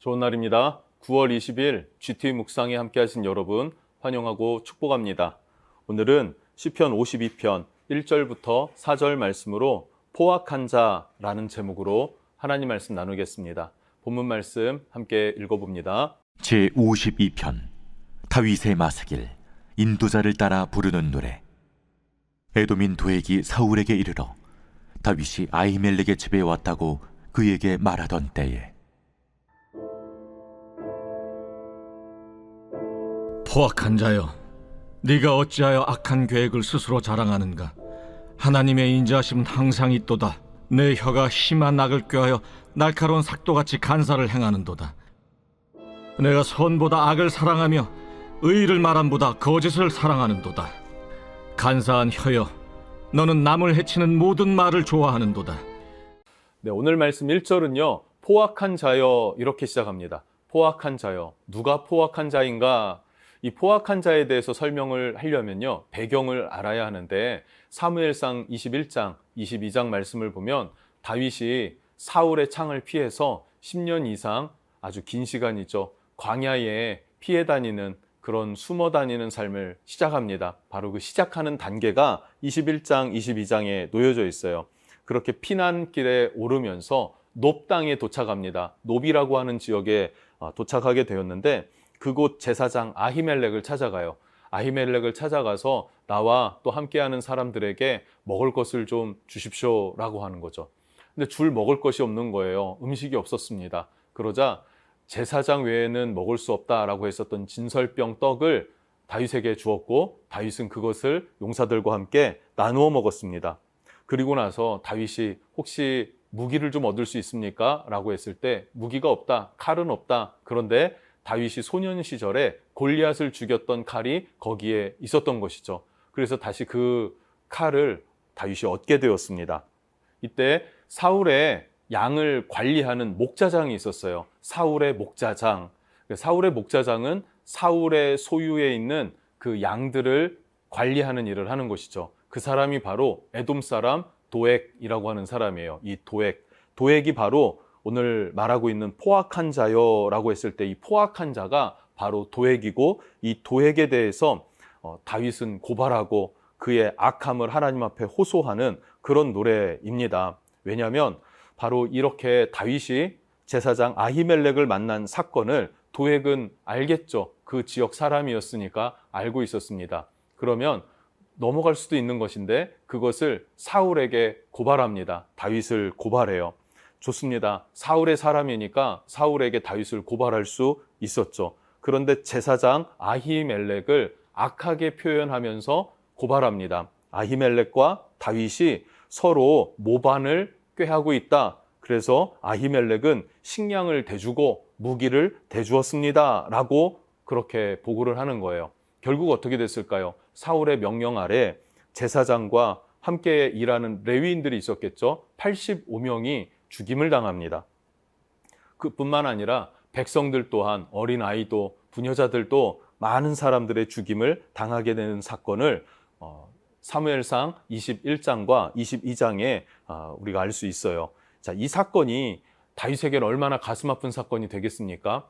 좋은 날입니다. 9월 20일 GT 묵상에 함께 하신 여러분 환영하고 축복합니다. 오늘은 시편 52편 1절부터 4절 말씀으로 포악한 자라는 제목으로 하나님 말씀 나누겠습니다. 본문 말씀 함께 읽어봅니다. 제52편 다윗의 마스길 인도자를 따라 부르는 노래. 에돔인 도액이 사울에게 이르러 다윗이 아히멜렉의 집에 왔다고 그에게 말하던 때에 포악한 자여, 네가 어찌하여 악한 계획을 스스로 자랑하는가? 하나님의 인자하심은 항상 있도다. 내 혀가 심한 악을 꾀하여 날카로운 삭도같이 간사를 행하는도다. 내가 선보다 악을 사랑하며 의를 말함보다 거짓을 사랑하는도다. 간사한 혀여, 너는 남을 해치는 모든 말을 좋아하는도다. 네, 오늘 말씀 1절은요. 포악한 자여 이렇게 시작합니다. 포악한 자여. 누가 포악한 자인가? 이 포악한 자에 대해서 설명을 하려면요. 배경을 알아야 하는데 사무엘상 21장, 22장 말씀을 보면 다윗이 사울의 창을 피해서 10년 이상 아주 긴 시간이죠. 광야에 피해 다니는 그런 숨어 다니는 삶을 시작합니다. 바로 그 시작하는 단계가 21장, 22장에 놓여져 있어요. 그렇게 피난길에 오르면서 놉 땅에 도착합니다. 놉이라고 하는 지역에 도착하게 되었는데 그곳 제사장 아히멜렉을 찾아가요. 아히멜렉을 찾아가서 나와 또 함께하는 사람들에게 먹을 것을 좀 주십시오라고 하는 거죠. 근데 줄 먹을 것이 없는 거예요. 음식이 없었습니다. 그러자 제사장 외에는 먹을 수 없다라고 했었던 진설병 떡을 다윗에게 주었고 다윗은 그것을 용사들과 함께 나누어 먹었습니다. 그리고 나서 다윗이 혹시 무기를 좀 얻을 수 있습니까? 라고 했을 때 무기가 없다, 칼은 없다. 그런데 다윗이 소년 시절에 골리앗을 죽였던 칼이 거기에 있었던 것이죠. 그래서 다시 그 칼을 다윗이 얻게 되었습니다. 이때 사울의 양을 관리하는 목자장이 있었어요. 사울의 목자장. 사울의 목자장은 사울의 소유에 있는 그 양들을 관리하는 일을 하는 것이죠. 그 사람이 바로 에돔 사람 도액이라고 하는 사람이에요. 이 도액이 바로 오늘 말하고 있는 포악한 자여라고 했을 때 이 포악한 자가 바로 도액이고 이 도액에 대해서 다윗은 고발하고 그의 악함을 하나님 앞에 호소하는 그런 노래입니다. 왜냐하면 바로 이렇게 다윗이 제사장 아히멜렉을 만난 사건을 도액은 알겠죠. 그 지역 사람이었으니까 알고 있었습니다. 그러면 넘어갈 수도 있는 것인데 그것을 사울에게 고발합니다. 다윗을 고발해요. 좋습니다. 사울의 사람이니까 사울에게 다윗을 고발할 수 있었죠. 그런데 제사장 아히멜렉을 악하게 표현하면서 고발합니다. 아히멜렉과 다윗이 서로 모반을 꾀하고 있다. 그래서 아히멜렉은 식량을 대주고 무기를 대주었습니다. 라고 그렇게 보고를 하는 거예요. 결국 어떻게 됐을까요? 사울의 명령 아래 제사장과 함께 일하는 레위인들이 있었겠죠. 85명이 죽임을 당합니다. 그뿐만 아니라 백성들 또한 어린 아이도 부녀자들도 많은 사람들의 죽임을 당하게 되는 사건을 사무엘상 21장과 22장에 우리가 알 수 있어요. 자, 이 사건이 다윗에게는 얼마나 가슴 아픈 사건이 되겠습니까?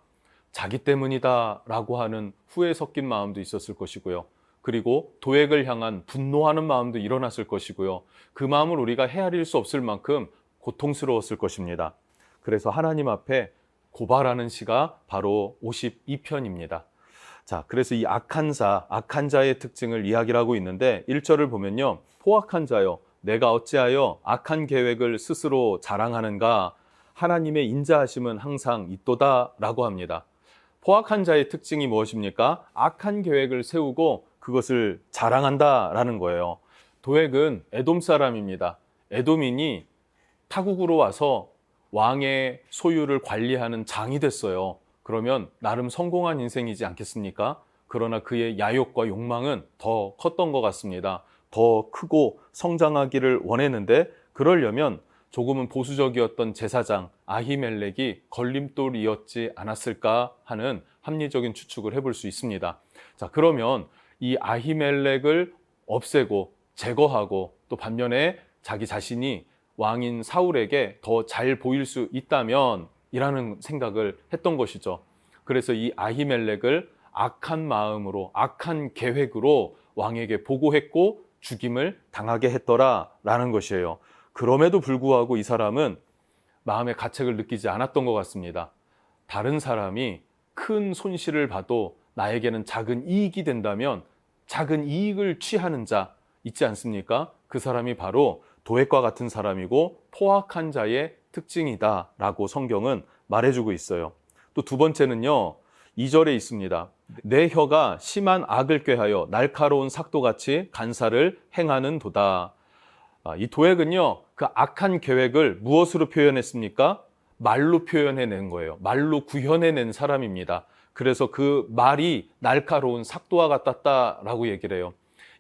자기 때문이다라고 하는 후회 섞인 마음도 있었을 것이고요. 그리고 도액을 향한 분노하는 마음도 일어났을 것이고요. 그 마음을 우리가 헤아릴 수 없을 만큼 고통스러웠을 것입니다. 그래서 하나님 앞에 고발하는 시가 바로 52편입니다. 자, 그래서 이 악한 자의 특징을 이야기를 하고 있는데 1절을 보면요. 포악한 자여, 내가 어찌하여 악한 계획을 스스로 자랑하는가? 하나님의 인자하심은 항상 있도다 라고 합니다. 포악한 자의 특징이 무엇입니까? 악한 계획을 세우고 그것을 자랑한다라는 거예요. 도액은 에돔 사람입니다. 에돔인이 타국으로 와서 왕의 소유를 관리하는 장이 됐어요. 그러면 나름 성공한 인생이지 않겠습니까? 그러나 그의 야욕과 욕망은 더 컸던 것 같습니다. 더 크고 성장하기를 원했는데 그러려면 조금은 보수적이었던 제사장 아히멜렉이 걸림돌이었지 않았을까 하는 합리적인 추측을 해볼 수 있습니다. 자, 그러면 이 아히멜렉을 없애고 제거하고 또 반면에 자기 자신이 왕인 사울에게 더 잘 보일 수 있다면 이라는 생각을 했던 것이죠. 그래서 이 아히멜렉을 악한 마음으로, 악한 계획으로 왕에게 보고했고 죽임을 당하게 했더라라는 것이에요. 그럼에도 불구하고 이 사람은 마음의 가책을 느끼지 않았던 것 같습니다. 다른 사람이 큰 손실을 봐도 나에게는 작은 이익이 된다면 작은 이익을 취하는 자 있지 않습니까? 그 사람이 바로 도액과 같은 사람이고 포악한 자의 특징이다 라고 성경은 말해주고 있어요. 또 두 번째는요, 2절에 있습니다. 내 혀가 심한 악을 꾀하여 날카로운 삭도같이 간사를 행하는 도다. 이 도액은요, 그 악한 계획을 무엇으로 표현했습니까? 말로 표현해낸 거예요. 말로 구현해낸 사람입니다. 그래서 그 말이 날카로운 삭도와 같았다라고 얘기를 해요.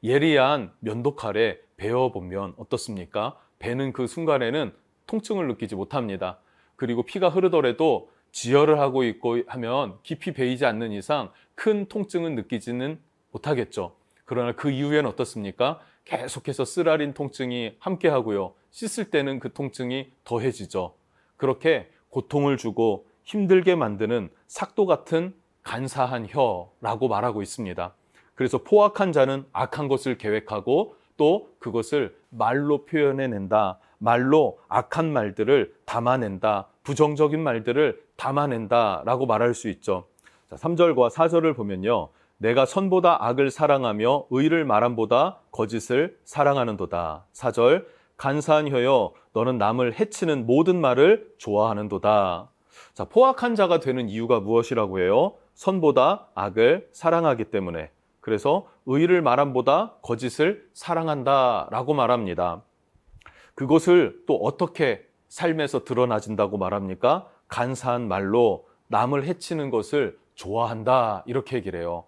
예리한 면도칼에 베어보면 어떻습니까? 베는 그 순간에는 통증을 느끼지 못합니다. 그리고 피가 흐르더라도 지혈을 하고 있고 하면 깊이 베이지 않는 이상 큰 통증은 느끼지는 못하겠죠. 그러나 그 이후에는 어떻습니까? 계속해서 쓰라린 통증이 함께하고요. 씻을 때는 그 통증이 더해지죠. 그렇게 고통을 주고 힘들게 만드는 삭도 같은 간사한 혀라고 말하고 있습니다. 그래서 포악한 자는 악한 것을 계획하고 또 그것을 말로 표현해낸다. 말로 악한 말들을 담아낸다. 부정적인 말들을 담아낸다 라고 말할 수 있죠. 자, 3절과 4절을 보면요. 내가 선보다 악을 사랑하며 의를 말함보다 거짓을 사랑하는도다. 4절 간사한 혀여 너는 남을 해치는 모든 말을 좋아하는도다. 자, 포악한 자가 되는 이유가 무엇이라고 해요? 선보다 악을 사랑하기 때문에. 그래서 의를 말함보다 거짓을 사랑한다라고 말합니다. 그것을 또 어떻게 삶에서 드러나진다고 말합니까? 간사한 말로 남을 해치는 것을 좋아한다 이렇게 얘기를 해요.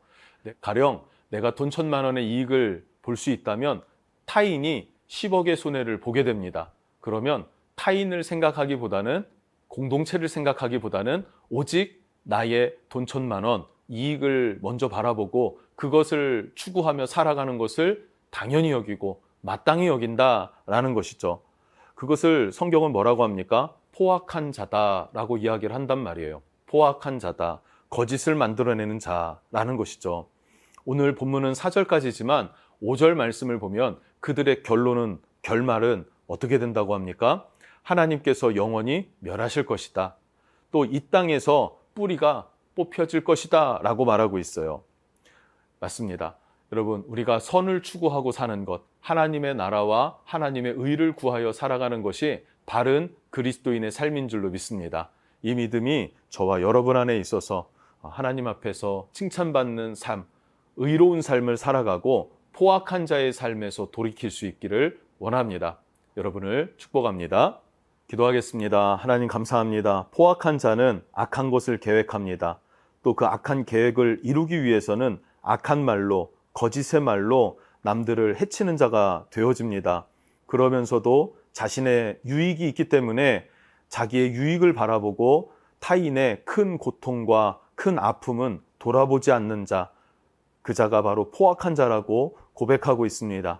가령 내가 돈 1,000만 원의 이익을 볼 수 있다면 타인이 10억의 손해를 보게 됩니다. 그러면 타인을 생각하기보다는 공동체를 생각하기보다는 오직 나의 돈 1,000만 원 이익을 먼저 바라보고 그것을 추구하며 살아가는 것을 당연히 여기고 마땅히 여긴다라는 것이죠. 그것을 성경은 뭐라고 합니까? 포악한 자다라고 이야기를 한단 말이에요. 포악한 자다, 거짓을 만들어내는 자라는 것이죠. 오늘 본문은 4절까지지만 5절 말씀을 보면 그들의 결말은 어떻게 된다고 합니까? 하나님께서 영원히 멸하실 것이다. 또 이 땅에서 뿌리가 뽑혀질 것이다 라고 말하고 있어요. 맞습니다. 여러분, 우리가 선을 추구하고 사는 것, 하나님의 나라와 하나님의 의를 구하여 살아가는 것이 바른 그리스도인의 삶인 줄로 믿습니다. 이 믿음이 저와 여러분 안에 있어서 하나님 앞에서 칭찬받는 삶, 의로운 삶을 살아가고 포악한 자의 삶에서 돌이킬 수 있기를 원합니다. 여러분을 축복합니다. 기도하겠습니다. 하나님 감사합니다. 포악한 자는 악한 것을 계획합니다. 또 그 악한 계획을 이루기 위해서는 악한 말로, 거짓의 말로 남들을 해치는 자가 되어집니다. 그러면서도 자신의 유익이 있기 때문에 자기의 유익을 바라보고 타인의 큰 고통과 큰 아픔은 돌아보지 않는 자, 그 자가 바로 포악한 자라고 고백하고 있습니다.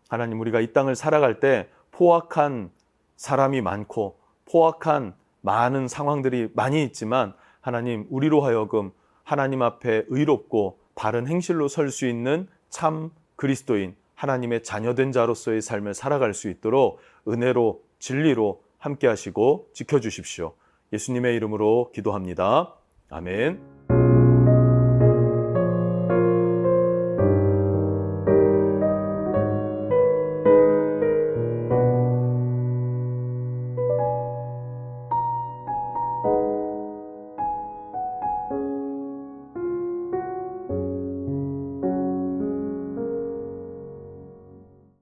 하나님, 우리가 이 땅을 살아갈 때 포악한 사람이 많고 포악한 많은 상황들이 많이 있지만 하나님, 우리로 하여금 하나님 앞에 의롭고 바른 행실로 설 수 있는 참 그리스도인, 하나님의 자녀된 자로서의 삶을 살아갈 수 있도록 은혜로 진리로 함께 하시고 지켜주십시오. 예수님의 이름으로 기도합니다. 아멘.